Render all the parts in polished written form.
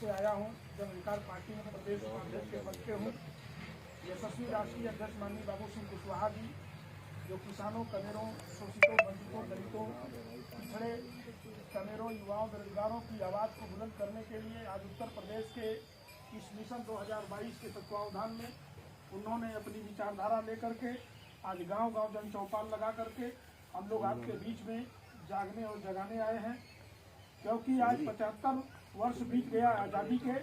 से आया हूँ। जन अधिकार पार्टी में प्रदेश अध्यक्ष के पद पे हूँ। यशस्वी राष्ट्रीय अध्यक्ष माननीय बाबू सिंह कुशवाहा जी जो किसानों, कमेरों, शोषितों, वंचितों, दलितों, पिछड़े कमेरों, युवाओं, बेरोजगारों की आवाज़ को बुलंद करने के लिए आज उत्तर प्रदेश के इस मिशन 2022 के तत्वावधान में उन्होंने अपनी विचारधारा लेकर के आज गांव-गांव जन चौपाल लगा करके हम लोग आपके बीच में जागने और जगाने आए हैं, क्योंकि आज 75 वर्ष बीत गया आज़ादी के।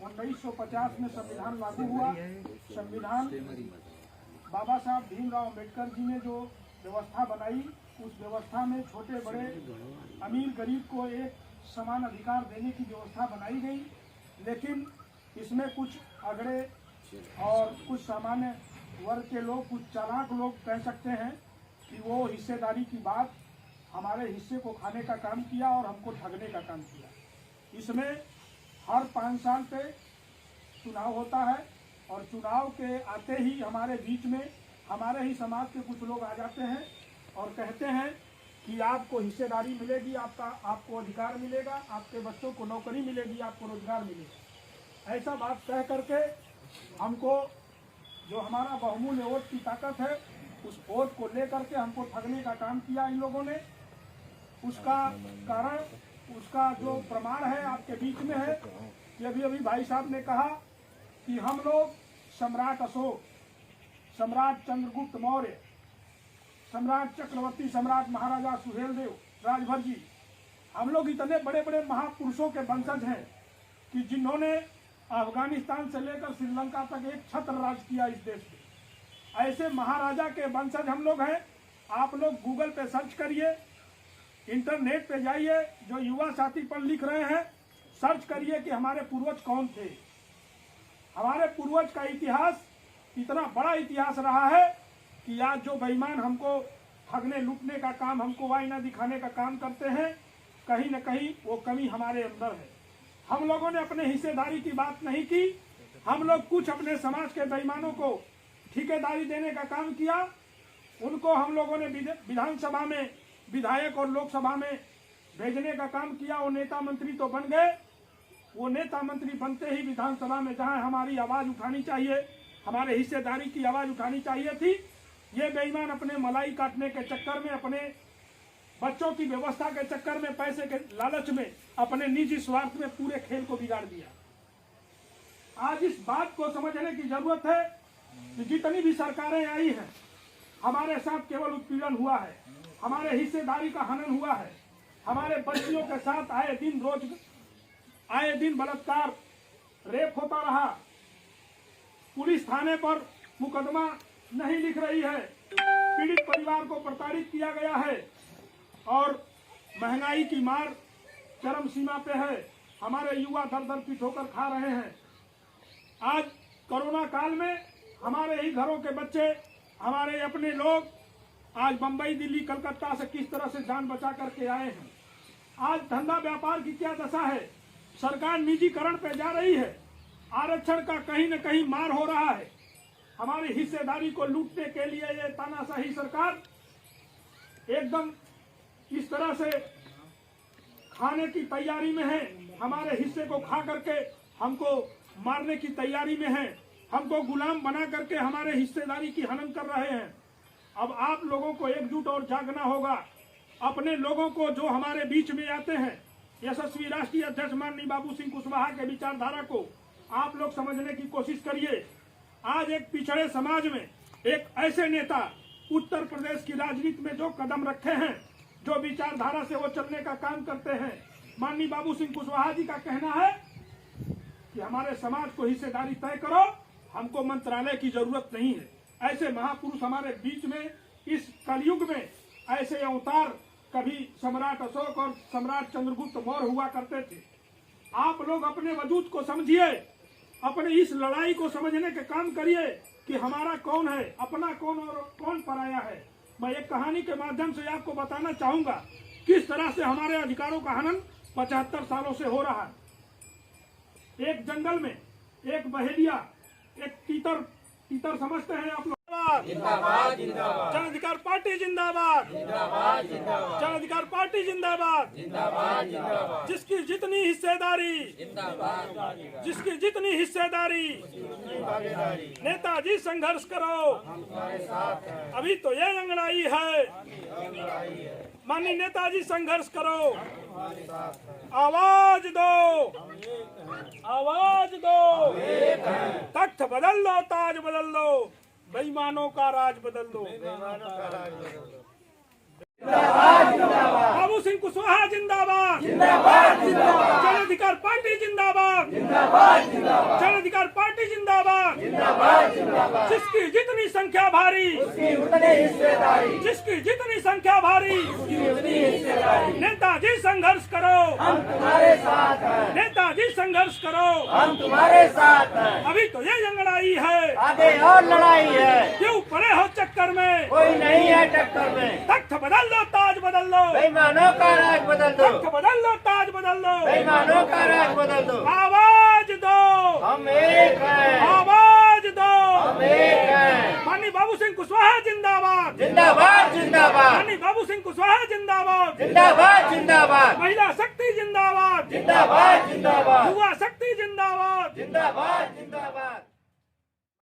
1950 में संविधान लागू हुआ। संविधान बाबा साहब भीमराव अम्बेडकर जी ने जो व्यवस्था बनाई, उस व्यवस्था में छोटे बड़े, अमीर गरीब को एक समान अधिकार देने की व्यवस्था बनाई गई। लेकिन इसमें कुछ अगड़े और कुछ सामान्य वर्ग के लोग, कुछ चालाक लोग कह सकते हैं कि वो हिस्सेदारी की बात, हमारे हिस्से को खाने का काम किया और हमको ठगने का काम किया। इसमें हर 5 साल पे चुनाव होता है और चुनाव के आते ही हमारे बीच में हमारे ही समाज के कुछ लोग आ जाते हैं और कहते हैं कि आपको हिस्सेदारी मिलेगी, आपको अधिकार मिलेगा, आपके बच्चों को नौकरी मिलेगी, आपको रोजगार मिलेगा। ऐसा बात कह करके हमको जो हमारा बहुमूल्य वोट की ताकत है, उस वोट को लेकर के हमको ठगने का काम किया इन लोगों ने। उसका कारण, उसका जो प्रमाण है आपके बीच में है कि अभी भाई साहब ने कहा कि हम लोग सम्राट अशोक, सम्राट चंद्रगुप्त मौर्य, सम्राट चक्रवर्ती, सम्राट महाराजा सुहेलदेव, राजभर जी, हम लोग इतने बड़े बड़े महापुरुषों के वंशज हैं कि जिन्होंने अफगानिस्तान से लेकर श्रीलंका तक एक छत्र राज किया इस देश में। ऐसे महाराजा के वंशज हम लोग हैं। आप लोग गूगल पे सर्च करिए, इंटरनेट पे जाइए, जो युवा साथी पर लिख रहे हैं, सर्च करिए कि हमारे पूर्वज कौन थे। हमारे पूर्वज का इतिहास इतना बड़ा इतिहास रहा है कि आज जो बेईमान हमको ठगने लूटने का काम, हमको आईना दिखाने का काम करते हैं, कहीं न कहीं वो कमी हमारे अंदर है। हम लोगों ने अपने हिस्सेदारी की बात नहीं की। हम लोग कुछ अपने समाज के बेईमानों को ठेकेदारी देने का काम किया। उनको हम लोगों ने विधानसभा में विधायक और लोकसभा में भेजने का काम किया। वो नेता मंत्री तो बन गए। वो नेता मंत्री बनते ही विधानसभा में जहां हमारी आवाज उठानी चाहिए, हमारे हिस्सेदारी की आवाज उठानी चाहिए थी, ये बेईमान अपने मलाई काटने के चक्कर में, अपने बच्चों की व्यवस्था के चक्कर में, पैसे के लालच में, अपने निजी स्वार्थ में पूरे खेल को बिगाड़ दिया। आज इस बात को समझने की जरूरत है कि जितनी भी सरकारें आई हैं, हमारे साथ केवल उत्पीड़न हुआ है, हमारे हिस्सेदारी का हनन हुआ है। हमारे बच्चियों के साथ आए दिन बलात्कार, रेप होता रहा। पुलिस थाने पर मुकदमा नहीं लिख रही है। पीड़ित परिवार को प्रताड़ित किया गया है और महंगाई की मार चरम सीमा पे है। हमारे युवा दर दर की ठोकर खा रहे हैं। आज कोरोना काल में हमारे ही घरों के बच्चे, हमारे अपने लोग आज बंबई, दिल्ली, कलकत्ता से किस तरह से जान बचा करके आए हैं। आज धंधा व्यापार की क्या दशा है। सरकार निजीकरण पे जा रही है। आरक्षण का कहीं न कहीं मार हो रहा है। हमारी हिस्सेदारी को लूटने के लिए ये तानाशाही सरकार एकदम इस तरह से खाने की तैयारी में है। हमारे हिस्से को खा करके हमको मारने की तैयारी में है। हमको गुलाम बना करके हमारे हिस्सेदारी की हनन कर रहे हैं। अब आप लोगों को एकजुट और जागना होगा। अपने लोगों को जो हमारे बीच में आते हैं, यशस्वी राष्ट्रीय अध्यक्ष माननीय बाबू सिंह कुशवाहा के विचारधारा को आप लोग समझने की कोशिश करिए। आज एक पिछड़े समाज में एक ऐसे नेता उत्तर प्रदेश की राजनीति में जो कदम रखे हैं, जो विचारधारा से वो चलने का काम करते हैं, माननीय बाबू सिंह कुशवाहा जी का कहना है कि हमारे समाज को हिस्सेदारी तय करो, हमको मंत्रालय की जरूरत नहीं है। ऐसे महापुरुष हमारे बीच में इस कलयुग में ऐसे अवतार कभी सम्राट अशोक और सम्राट चंद्रगुप्त मौर्य हुआ करते थे। आप लोग अपने वजूद को समझिए, अपने इस लड़ाई को समझने के काम करिए कि हमारा कौन है, अपना कौन और कौन पराया है। मैं एक कहानी के माध्यम से आपको बताना चाहूंगा किस तरह से हमारे अधिकारों का हनन 75 सालों से हो रहा है। एक जंगल में एक बहेलिया एक तीतर अंतर समझते हैं आप लोग? जिंदाबाद जिंदाबाद। जन अधिकार पार्टी जिंदाबाद जिंदाबाद जिंदाबाद। जन अधिकार पार्टी जिंदाबाद जिंदाबाद जिंदाबाद। जिसकी जितनी हिस्सेदारी जिंदाबाद, जिसकी जितनी हिस्सेदारी नेताजी संघर्ष करो, अभी तो ये अंगड़ाई है, माननीय नेताजी संघर्ष करो, आवाज दो, आवाज दो, तख्त बदल लो, ताज बदल लो, बेईमानों का राज बदल दो। बाबू सिंह कुशवाहा जिंदाबाद जिंदाबाद जिंदाबाद। जन अधिकार पार्टी जिंदाबाद जिंदाबाद जिंदाबाद। जन अधिकार पार्टी जिंदाबाद जिंदाबाद जिंदाबाद। जिसकी जितनी संख्या भारी उसकी उतनी हिस्सेदारी, जिसकी जितनी संख्या भारी उसकी उतनी हिस्सेदारी। नेताजी संघर्ष करो, हम तुम्हारे साथ हैं। नेताजी संघर्ष करो, हम तुम्हारे साथ हैं। अभी तो ये लड़ाई है, आगे और लड़ाई है। क्यों पड़े हो चक्कर में, कोई नहीं है टक्कर में। तख्त बदल लो, ताज बदल लो, बेईमानों का राज बदल दो। तख्त बदल लो, ताज बदल लो, बेईमानों का राज बदल दो। आवाज दो, हम एक हैं। आवाज दो, हम एक हैं। माननीय बाबू सिंह कुशवाहा जिंदाबाद जिंदाबाद जिंदाबाद। माननीय बाबू सिंह कुशवाहा जिंदाबाद जिंदाबाद जिंदाबाद। महिला शक्ति जिंदाबाद जिंदाबाद जिंदाबाद। युवा शक्ति जिंदाबाद जिंदाबाद जिंदाबाद।